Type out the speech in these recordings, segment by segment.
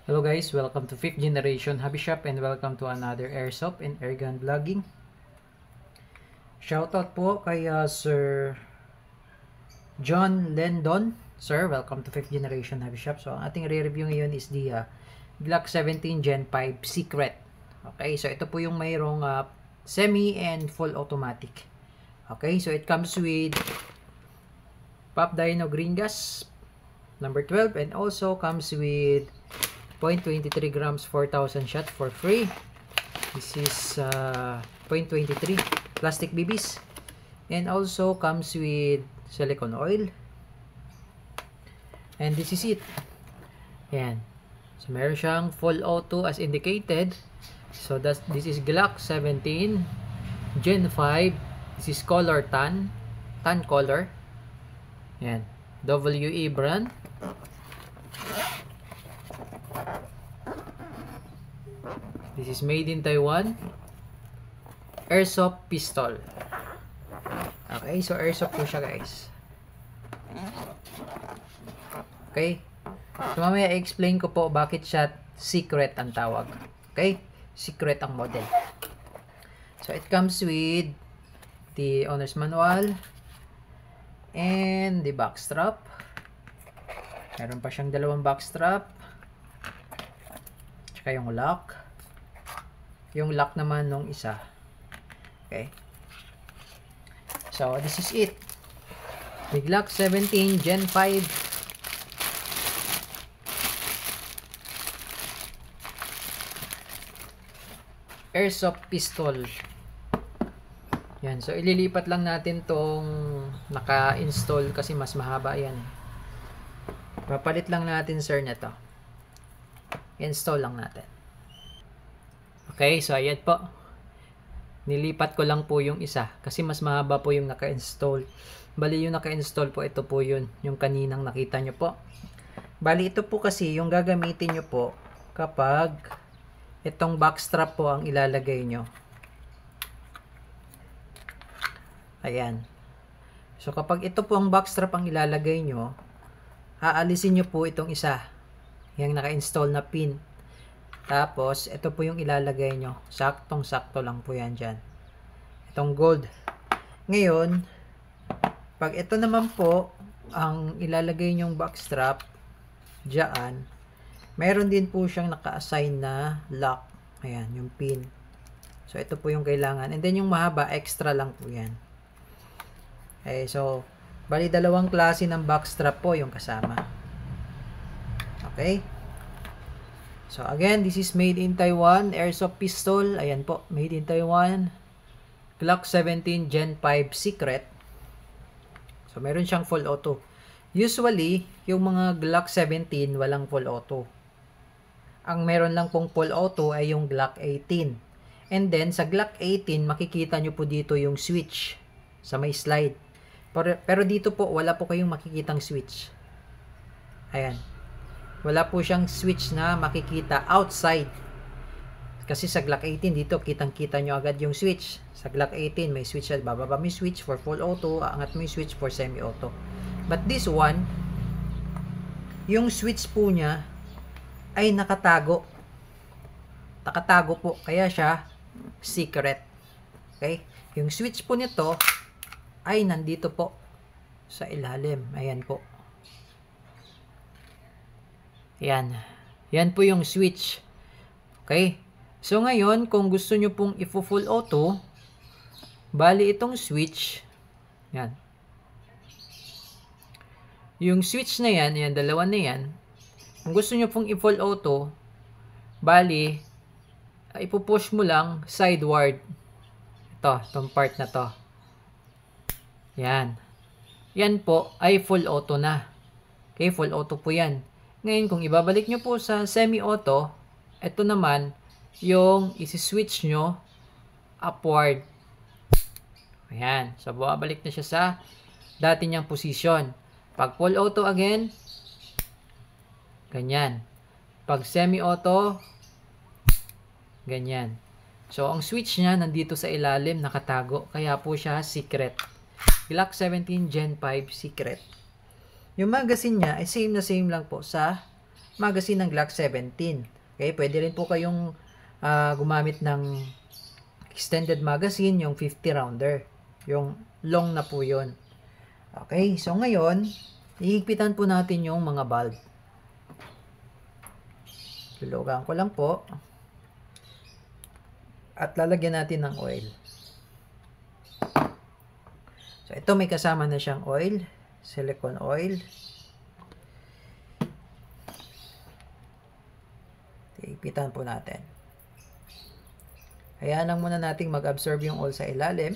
Hello guys, welcome to 5th generation hobby shop and welcome to another airsoft and airgun vlogging. Shoutout po kay Sir John Lendon. Sir, welcome to 5th generation hobby shop. So ang ating re-review ngayon is the Glock 17 Gen 5 Secret. Okay, so ito po yung mayroong semi and full automatic. Okay, so it comes with Pop Dino Green Gas number 12 and also comes with 0.23 grams 4,000 shot for free. This is 0.23 plastic BBs and also comes with silicone oil, and this is it. Ayan, so meron siyang full auto as indicated. So this is Glock 17 Gen 5. This is color tan color. Ayan, WE brand. This is made in Taiwan. Airsoft pistol. Okay, so airsoft po siya guys. Okay, so mamaya i-explain ko po bakit siya secret ang tawag. Okay, secret ang model. So it comes with the owner's manual and the back strap. Meron pa siyang dalawang back strap. Tsaka yung lock. Yung lock naman nung isa. Okay. So, this is it. The Glock 17 Gen 5 Airsoft Pistol. Yan. So, ililipat lang natin tong naka-install kasi mas mahaba yan. Papalit lang natin, sir, na to. Install lang natin. Okay, so ayan po. Nilipat ko lang po yung isa kasi mas mahaba po yung naka-install. Bali yung naka-install po, ito po yun, yung kaninang nakita nyo po. Bali ito po kasi yung gagamitin nyo po kapag itong backstrap po ang ilalagay nyo. Ayan. So kapag ito po ang backstrap ang ilalagay nyo, aalisin nyo po itong isa. Yung naka-install na pin. Tapos, ito po yung ilalagay nyo. Saktong-sakto lang po yan dyan. Itong gold. Ngayon, pag ito naman po, ang ilalagay nyong backstrap, dyan, mayroon din po siyang naka-assign na lock. Ayan, yung pin. So, ito po yung kailangan. And then, yung mahaba, extra lang po yan. Okay, so, bali dalawang klase ng backstrap po yung kasama. Okay? So again, this is made in Taiwan, airsoft pistol. Ayan po, made in Taiwan. Glock 17 Gen 5 Secret. So meron siyang full auto. Usually, yung mga Glock 17 walang full auto. Ang meron lang pong full auto ay yung Glock 18. And then sa Glock 18, makikita nyo po dito yung switch sa may slide. Pero dito po, wala po kayong makikitang switch. Ayan. Wala po siyang switch na makikita outside. Kasi sa Glock 18 dito, kitang-kita nyo agad yung switch. Sa Glock 18 may switch, bababa may switch for full auto, angat may switch for semi-auto. But this one, yung switch po niya ay nakatago. Nakatago po, kaya siya secret. Okay? Yung switch po nito ay nandito po sa ilalim. Ayan po. Yan. Yan po yung switch. Okay? So, ngayon, kung gusto nyo pong i-full auto, bali itong switch, yan. Yung switch na yan, yan, dalawa na yan, kung gusto nyo pong i-full auto, bali, ipupush mo lang sideward. Ito, itong part na to. Yan. Yan po ay full auto na. Okay, full auto po yan. Ngayon, kung ibabalik nyo po sa semi-auto, ito naman, yung isi-switch nyo upward. Ayan. So, babalik na siya sa dati niyang position. Pag full auto again, ganyan. Pag semi-auto, ganyan. So, ang switch niya nandito sa ilalim, nakatago. Kaya po siya secret. Glock 17 Gen 5 Secret. Yung magazine niya ay same na same lang po sa magazine ng Glock 17. Okay, pwede rin po kayong gumamit ng extended magazine, yung 50 rounder. Yung long na po yun. Okay, so ngayon, ihigpitan po natin yung mga bulb. Lulugan ko lang po. At lalagyan natin ng oil. So, ito may kasama na siyang oil. Silicone oil. Higpitan po natin. Hayaan lang muna nating mag-absorb yung oil sa ilalim.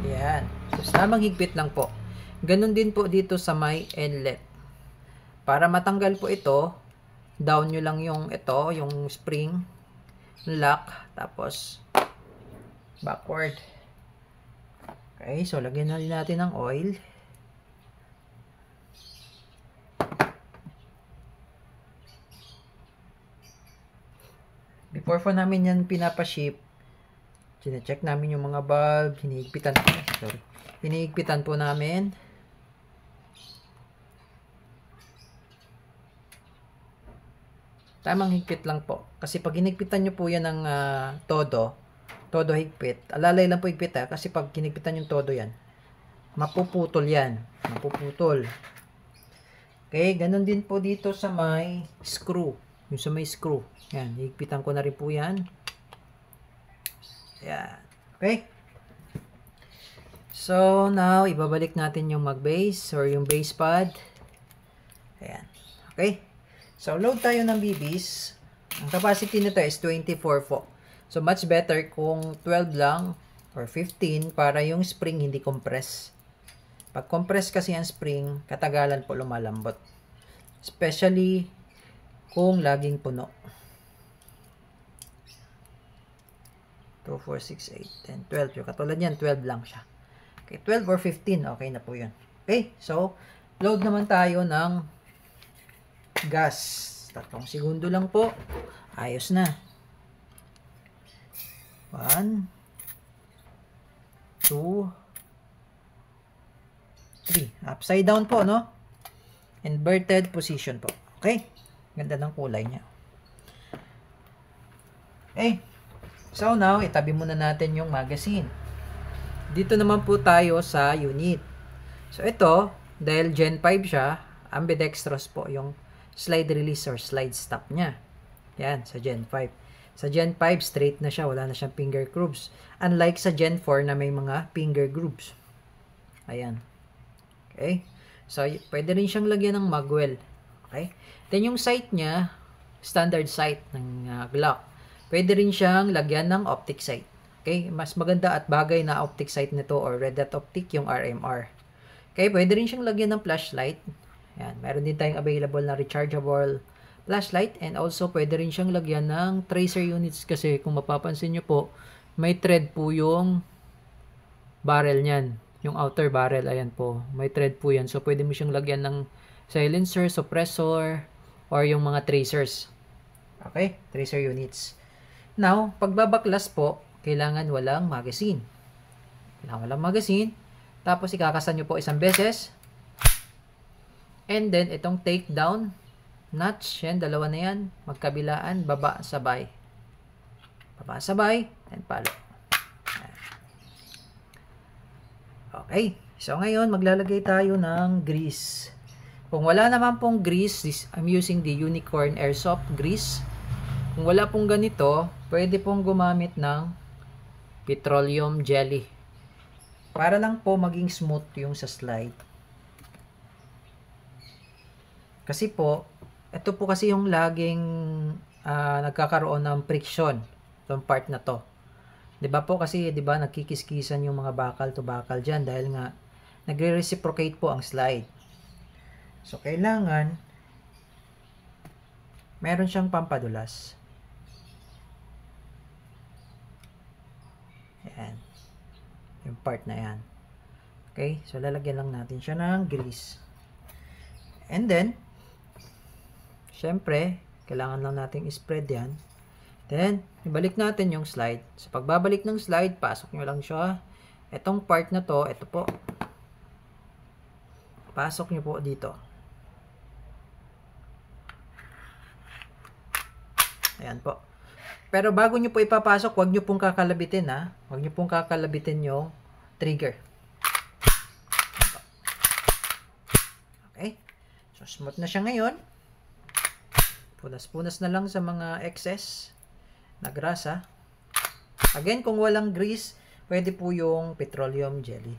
Yan. So, tamang higpit lang po. Ganon din po dito sa may inlet. Para matanggal po ito, down nyo lang yung yung spring, lock, tapos backward. Okay, so lagyan na rin natin ng oil. Before po namin yan pinapaship, chine-check namin yung mga bulb, hinihigpitan po namin. Tamang higpit lang po. Kasi pag hinigpitan nyo po yan ng todo higpit, alalay lang po higpit kasi pag hinigpitan yung todo yan, mapuputol yan. Mapuputol. Okay, ganun din po dito sa may screw. Yung sa may screw. Yan, higpitan ko na rin po yan. Yan. Okay. So, now, ibabalik natin yung mag-base or yung base pad. Ayan. Okay. So, load tayo ng BBs. Ang capacity nito is 24 po. So, much better kung 12 lang or 15 para yung spring hindi compress. Pag compress kasi ang spring, katagalan po lumalambot. Especially kung laging puno. 2, 4, 6, 8, 10, 12. Yung katulad yan, 12 lang siya. Okay, 12 or 15, okay na po yun. Okay, so, load naman tayo ng gas. 3 segundo lang po. Ayos na. 1, 2, 3. Upside down po, no? Inverted position po. Okay? Ganda ng kulay niya. Okay. So now, itabi muna natin yung magazine. Dito naman po tayo sa unit. So ito, dahil Gen 5 siya, ambidextrous po yung slide release or slide stop niya. Yan, sa Gen 5. Sa Gen 5, straight na siya. Wala na siyang finger grooves. Unlike sa Gen 4 na may mga finger grooves. Ayan. Okay. So, pwede rin siyang lagyan ng magwell. Okay. Then, yung sight niya, standard sight ng Glock. Pwede rin siyang lagyan ng optic sight. Okay. Mas maganda at bagay na optic sight nito or red dot optic yung RMR. Okay. Pwede rin siyang lagyan ng flashlight. Ayan. Meron din tayong available na rechargeable flashlight, and also pwede rin siyang lagyan ng tracer units kasi kung mapapansin nyo po, may thread po yung barrel niyan, yung outer barrel, ayan po, may thread po yan, so pwede mo siyang lagyan ng silencer, suppressor, or yung mga tracers. Okay, tracer units. Now, pagbabaklas po, kailangan walang magazine. Kailangan walang magazine, tapos ikakasan nyo po isang beses, and then itong take down notch, yan, dalawa na yan, magkabilaan, baba, sabay. Baba, sabay, and palo. Okay, so ngayon, maglalagay tayo ng grease. Kung wala naman pong grease, I'm using the Unicorn Airsoft grease. Kung wala pong ganito, pwede pong gumamit ng petroleum jelly. Para lang po maging smooth yung sa slide. Kasi po, ito po kasi yung laging nagkakaroon ng friction itong part na to. 'Di ba po kasi 'di ba nagkikiskisan yung mga bakal to bakal diyan dahil nga nagre-reciprocate po ang slide. So kailangan meron siyang pampadulas. Ayan. Yung part na 'yan. Okay? So lalagyan lang natin siya ng grease. And then syempre, kailangan lang nating i-spread yan. Then, ibalik natin yung slide. Sa pagbabalik ng slide, pasok nyo lang siya. Itong part na to, ito po. Pasok nyo po dito. Ayan po. Pero bago nyo po ipapasok, huwag nyo pong kakalabitin ha. Huwag nyo pong kakalabitin yung trigger. Okay. So, smooth na siya ngayon. Punas-punas na lang sa mga excess na grasa. Again, kung walang grease, pwede po yung petroleum jelly.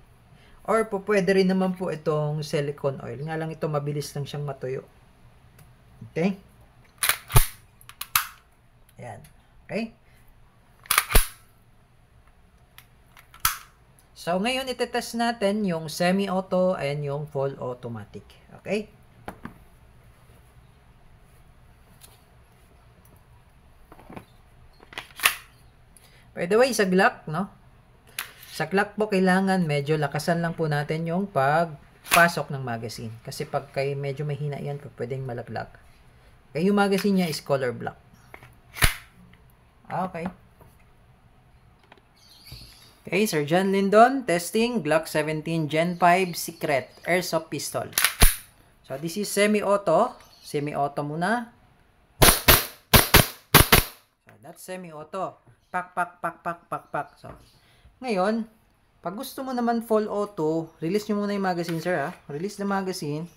Or po, pwede rin naman po itong silicone oil. Nga lang ito, mabilis lang siyang matuyo. Okay? Ayan. Okay? So, ngayon, itetest natin yung semi-auto and yung full automatic. Okay? By the way, sa Glock, no? Sa Glock po, kailangan medyo lakasan lang po natin yung pagpasok ng magazine. Kasi pag kayo medyo mahina yan, pwedeng malaglag. Kaya yung magazine niya is color black. Okay. Okay, Sir John Lindon, testing Glock 17 Gen 5 Secret Airsoft Pistol. So, this is semi-auto. Semi-auto muna. So, that's semi-auto. Pak, pak, pak, pak, pak, pak. So, ngayon, pag gusto mo naman full auto, release nyo muna yung magazine, sir, ha? Release the magazine.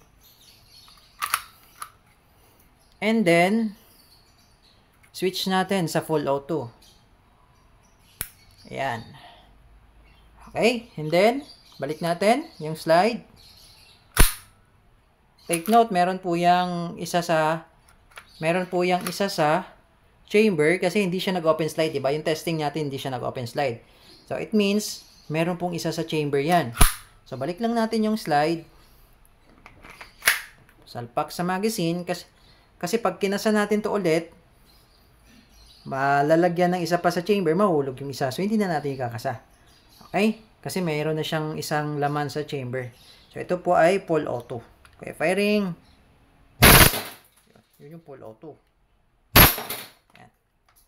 And then, switch natin sa full auto. Ayan. Okay, and then, balik natin yung slide. Take note, meron po yung isa sa chamber kasi hindi siya nag-open slide, diba? Yung testing natin, hindi siya nag-open slide. So, it means, meron pong isa sa chamber yan. So, balik lang natin yung slide. Salpak sa magazine. Kasi pag kinasa natin to ulit, malalagyan ng isa pa sa chamber, mahulog yung isa. So, hindi na natin ikakasa. Okay? Kasi mayroon na siyang isang laman sa chamber. So, ito po ay full auto. Okay, firing. Yun yung full auto. Ayan.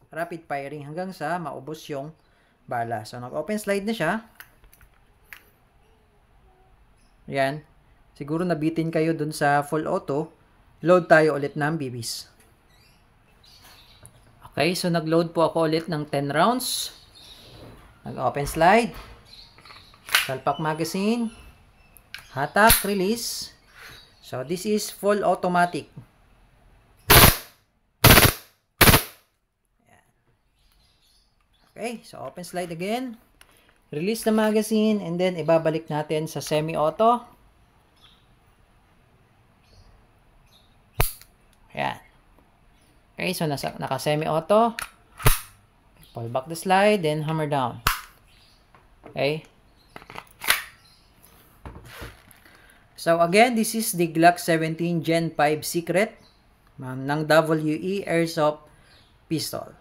Rapid firing hanggang sa maubos yung bala. So, nag-open slide na siya. Ayan. Siguro nabitin kayo dun sa full auto. Load tayo ulit ng BBs. Okay, so nag-load po ako ulit ng 10 rounds. Nag-open slide. Salpak magazine. Hatak, release. So, this is full automatic. Okay, so open slide again. Release the magazine and then ibabalik natin sa semi-auto. Ayan. Okay, so naka-semi-auto. Pull back the slide, then hammer down. Okay. So again, this is the Glock 17 Gen 5 Secret ng WE Airsoft Pistol.